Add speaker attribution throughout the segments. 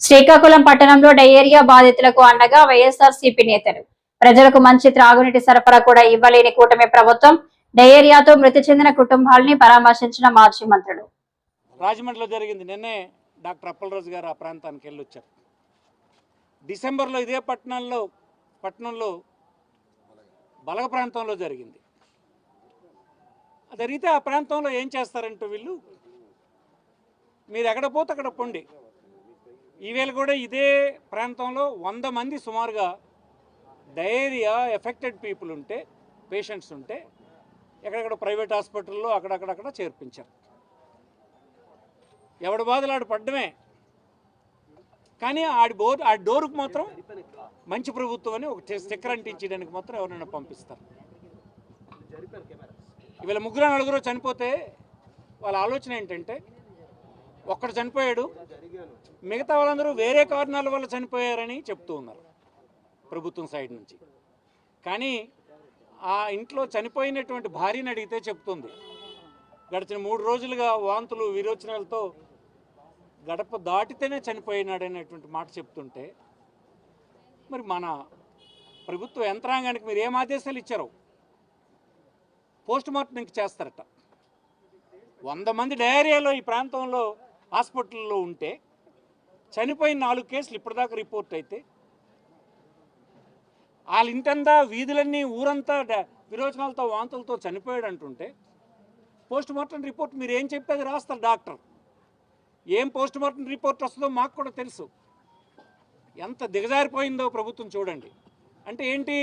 Speaker 1: శ్రీకాకుళం పట్టణంలో డయేరియా బాధితులకు అండగా వైఎస్ఆర్సీపీ నేతలు. ప్రజలకు మంచి త్రాగునీటి సరఫరా కూడా ఇవ్వలేని కూటమి ప్రభుత్వం డయేరియాతో మృతి చెందిన కుటుంబాలని పరామర్శించిన మాజీ మంత్రులు.
Speaker 2: రాజమండ్రిలో జరిగింది. నిన్నే డాక్టర్ అప్పలరాజు గారు ఆ ప్రాంతానికి వెళ్ళొచ్చారు. డిసెంబర్లో ఇదే పట్టణంలో బలగ ప్రాంతంలో జరిగింది. జరిగితే ఆ ప్రాంతంలో ఏం చేస్తారంటే వీళ్ళు, మీరు ఎక్కడ పోతే అక్కడ పొండి. ఈవేళ కూడా ఇదే ప్రాంతంలో 100 మంది సుమారుగా డయేరియా ఎఫెక్టెడ్ పీపుల్ ఉంటే, పేషెంట్స్ ఉంటే ఎక్కడెక్కడ ప్రైవేట్ హాస్పిటల్లో అక్కడక్కడ చేర్పించారు. ఎవడి బాధలు ఆడు పడ్డమే. కానీ ఆడి డోరుకు మాత్రం మంచి ప్రభుత్వం అని ఒక స్టిక్కర్ అంటించడానికి మాత్రం ఎవరైనా పంపిస్తారు. ఇవాళ 3-4 చనిపోతే వాళ్ళ ఆలోచన ఏంటంటే, ఒక్కడు చనిపోయాడు, మిగతా వాళ్ళందరూ వేరే కారణాల వల్ల చనిపోయారని చెప్తూ ఉన్నారు ప్రభుత్వం సైడ్ నుంచి. కానీ ఆ ఇంట్లో చనిపోయినటువంటి భార్యని అడిగితే చెప్తుంది, గడిచిన 3 రోజులుగా వాంతులు విరోచనాలతో గడప దాటితేనే చనిపోయినాడనేటువంటి మాట చెప్తుంటే, మరి మన ప్రభుత్వ యంత్రాంగానికి మీరు ఏం ఆదేశాలు ఇచ్చారో? పోస్ట్ మార్టం ఇంక చేస్తారట. 100 మంది డయేరియాలో ఈ ప్రాంతంలో హాస్పిటల్లో ఉంటే చనిపోయిన 4 కేసులు ఇప్పటిదాకా రిపోర్ట్ అయితే, వాళ్ళ ఇంటంతా వీధులన్నీ ఊరంతా విరోచనాలతో వాంతులతో చనిపోయాడు అంటుంటే, పోస్ట్ మార్టం రిపోర్ట్ మీరు ఏం చెప్తే అది రాస్తారు డాక్టర్. ఏం పోస్ట్ మార్టం రిపోర్ట్ వస్తుందో మాకు కూడా తెలుసు. ఎంత దిగజారిపోయిందో ప్రభుత్వం చూడండి. అంటే ఏంటి,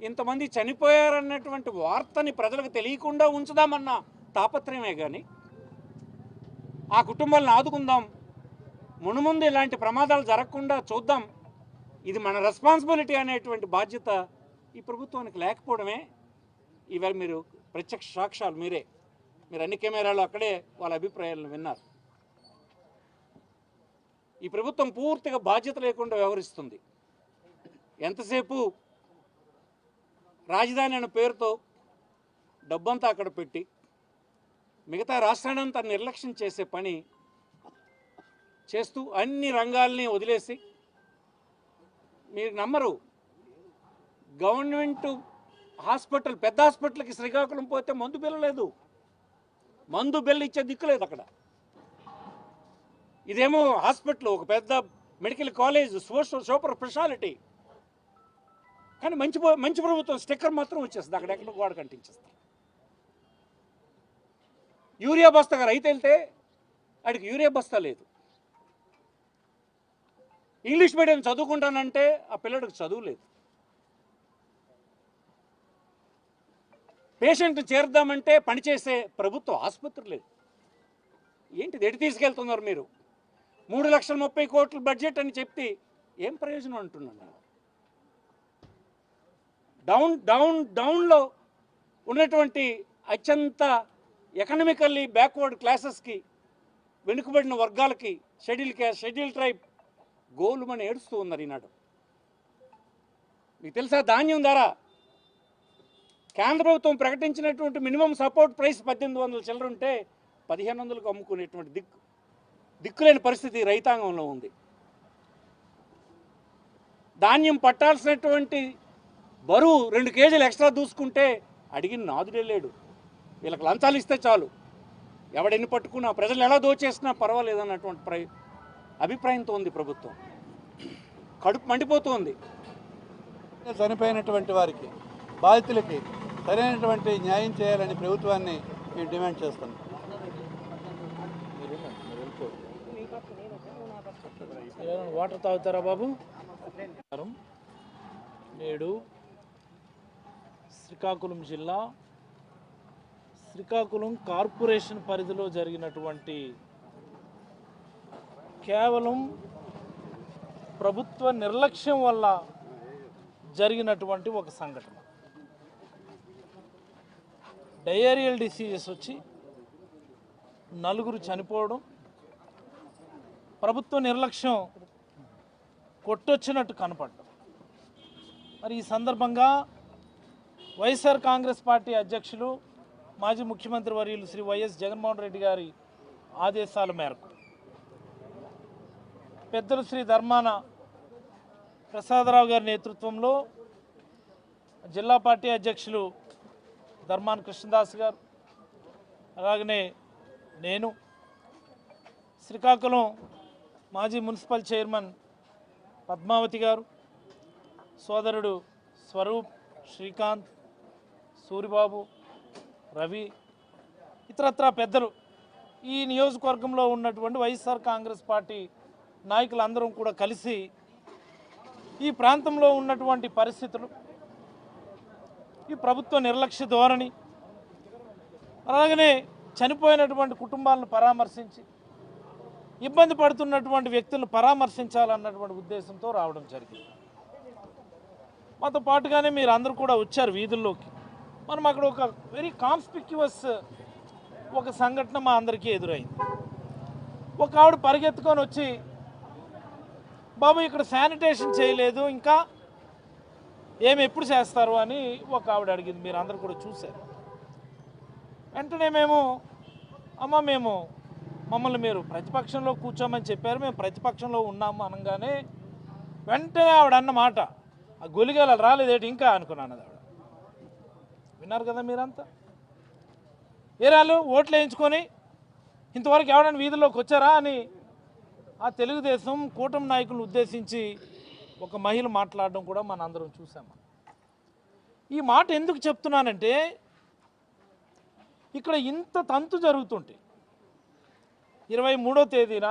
Speaker 2: ఇంతమంది చనిపోయారన్నటువంటి వార్తని ప్రజలకు తెలియకుండా ఉంచుదామన్న తాపత్రయమే కానీ, ఆ కుటుంబాలను ఆదుకుందాం, మునుముందు ఇలాంటి ప్రమాదాలు జరగకుండా చూద్దాం, ఇది మన రెస్పాన్సిబిలిటీ అనేటువంటి బాధ్యత ఈ ప్రభుత్వానికి లేకపోవడమే. ఇవాళ మీరు ప్రత్యక్ష సాక్ష్యాలు, మీరు అన్ని కెమెరాలు అక్కడే వాళ్ళ అభిప్రాయాలను విన్నారు. ఈ ప్రభుత్వం పూర్తిగా బాధ్యత లేకుండా వ్యవహరిస్తుంది. ఎంతసేపు రాజధాని అనే పేరుతో డబ్బంతా అక్కడ పెట్టి మిగతా రాష్ట్రాన్నంతా నిర్లక్ష్యం చేసే పని చేస్తూ అన్ని రంగాల్ని వదిలేసి, మీరు నమ్మరు, గవర్నమెంట్ హాస్పిటల్, పెద్ద హాస్పిటల్కి శ్రీకాకుళం పోతే మందు బిల్ల లేదు, మందు బిల్ల ఇచ్చే దిక్కు లేదు అక్కడ. ఇదేమో హాస్పిటల్, ఒక పెద్ద మెడికల్ కాలేజ్, సూపర్ స్పెషాలిటీ. కానీ మంచి ప్రభుత్వం స్టిక్కర్ మాత్రం వచ్చేస్తుంది, అక్కడెక్కడ గోడ కంటించేస్తారు. యూరియా బస్తా రైతు వెళ్తే వాడికి యూరియా బస్తా లేదు. ఇంగ్లీష్ మీడియం చదువుకుంటానంటే ఆ పిల్లడికి చదువు లేదు. పేషెంట్ చేరుద్దామంటే పనిచేసే ప్రభుత్వ ఆసుపత్రి లేదు. ఏంటిది, ఎటు తీసుకెళ్తున్నారు మీరు? 3,30,000 కోట్ల బడ్జెట్ అని చెప్పి ఏం ప్రయోజనం అంటున్నాను. డౌన్లో ఉన్నటువంటి అత్యంత ఎకనామికల్లీ బ్యాక్వర్డ్ క్లాసెస్కి, వెనుకబడిన వర్గాలకి, షెడ్యూల్ ట్రైబ్ గోలుమని ఏడుస్తూ ఉన్నారు ఈనాడు. మీకు తెలుసా, ధాన్యం ధర కేంద్ర ప్రభుత్వం ప్రకటించినటువంటి మినిమం సపోర్ట్ ప్రైస్ 1,800 చిల్లర ఉంటే 1,500కు అమ్ముకునేటువంటి దిక్కులేని పరిస్థితి రైతాంగంలో ఉంది. ధాన్యం పట్టాల్సినటువంటి బరువు 2 కేజీలు ఎక్స్ట్రా దూసుకుంటే అడిగిన నాదుడే లేడు. వీళ్ళకి లంచాలు ఇస్తే చాలు, ఎవడెన్ని పట్టుకున్నా, ప్రజలు ఎలా దోచేసినా పర్వాలేదన్నటువంటి అభిప్రాయంతో ఉంది ప్రభుత్వం. కడుపు మండిపోతుంది.
Speaker 3: చనిపోయినటువంటి వారికి, బాధితులకి సరైనటువంటి న్యాయం చేయాలని ప్రభుత్వాన్ని మేము డిమాండ్ చేస్తున్నాం.
Speaker 4: వాటర్ తాగుతారా బాబు? నేడు శ్రీకాకుళం జిల్లా శ్రీకాకుళం కార్పొరేషన్ పరిధిలో జరిగినటువంటి కేవలం ప్రభుత్వ నిర్లక్ష్యం వల్ల జరిగినటువంటి ఒక సంఘటన. డయేరియల్ డిసీజెస్ వచ్చి 4 చనిపోవడం, ప్రభుత్వ నిర్లక్ష్యం కొట్టొచ్చినట్టు కనపడ్డం. మరి ఈ సందర్భంగా వైఎస్ఆర్ కాంగ్రెస్ పార్టీ అధ్యక్షులు, మాజీ ముఖ్యమంత్రి వర్యులు శ్రీ వైఎస్ జగన్మోహన్ రెడ్డి గారి ఆదేశాల మేరకు పెద్దలు శ్రీ ధర్మాన ప్రసాదరావు గారి నేతృత్వంలో జిల్లా పార్టీ అధ్యక్షులు ధర్మాన కృష్ణదాస్ గారు, అలాగనే నేను, శ్రీకాకుళం మాజీ మున్సిపల్ చైర్మన్ పద్మావతి గారు, సోదరుడు స్వరూప్, శ్రీకాంత్, సూరిబాబు, రవి, ఇతరత్రా పెద్దలు, ఈ నియోజకవర్గంలో ఉన్నటువంటి వైఎస్ఆర్ కాంగ్రెస్ పార్టీ నాయకులందరం కూడా కలిసి ఈ ప్రాంతంలో ఉన్నటువంటి పరిస్థితులు, ఈ ప్రభుత్వ నిర్లక్ష్య ధోరణి, అలాగనే చనిపోయినటువంటి కుటుంబాలను పరామర్శించి ఇబ్బంది పడుతున్నటువంటి వ్యక్తులను పరామర్శించాలన్నటువంటి ఉద్దేశంతో రావడం జరిగింది. మాతో పాటుగానే మీరు అందరూ కూడా వచ్చారు వీధుల్లోకి. మనం అక్కడ ఒక వెరీ కాన్స్పిక్యువస్ ఒక సంఘటన మా అందరికీ ఎదురైంది. ఒక ఆవిడ పరిగెత్తుకొని వచ్చి, బాబు ఇక్కడ శానిటేషన్ చేయలేదు, ఇంకా ఎప్పుడు చేస్తారు అని ఒక ఆవిడ అడిగింది. మీరు అందరూ కూడా చూశారు. వెంటనే మేము, అమ్మ మమ్మల్ని మీరు ప్రతిపక్షంలో కూర్చోమని చెప్పారు, మేము ప్రతిపక్షంలో ఉన్నాము అనగానే వెంటనే ఆవిడ అన్న మాట, ఆ గొలిగేలా రాలేదేటి ఇంకా అనుకున్నాను. అది ఆవిడ విన్నారు కదా మీరంతా. ఏరాలు ఓట్లు వేయించుకొని ఇంతవరకు ఎవరైనా వీధుల్లోకి వచ్చారా అని ఆ తెలుగుదేశం కూటమి నాయకులను ఉద్దేశించి ఒక మహిళ మాట్లాడడం కూడా మనందరం చూసాము. ఈ మాట ఎందుకు చెప్తున్నానంటే, ఇక్కడ ఇంత తంతు జరుగుతుంటే 23వ తేదీన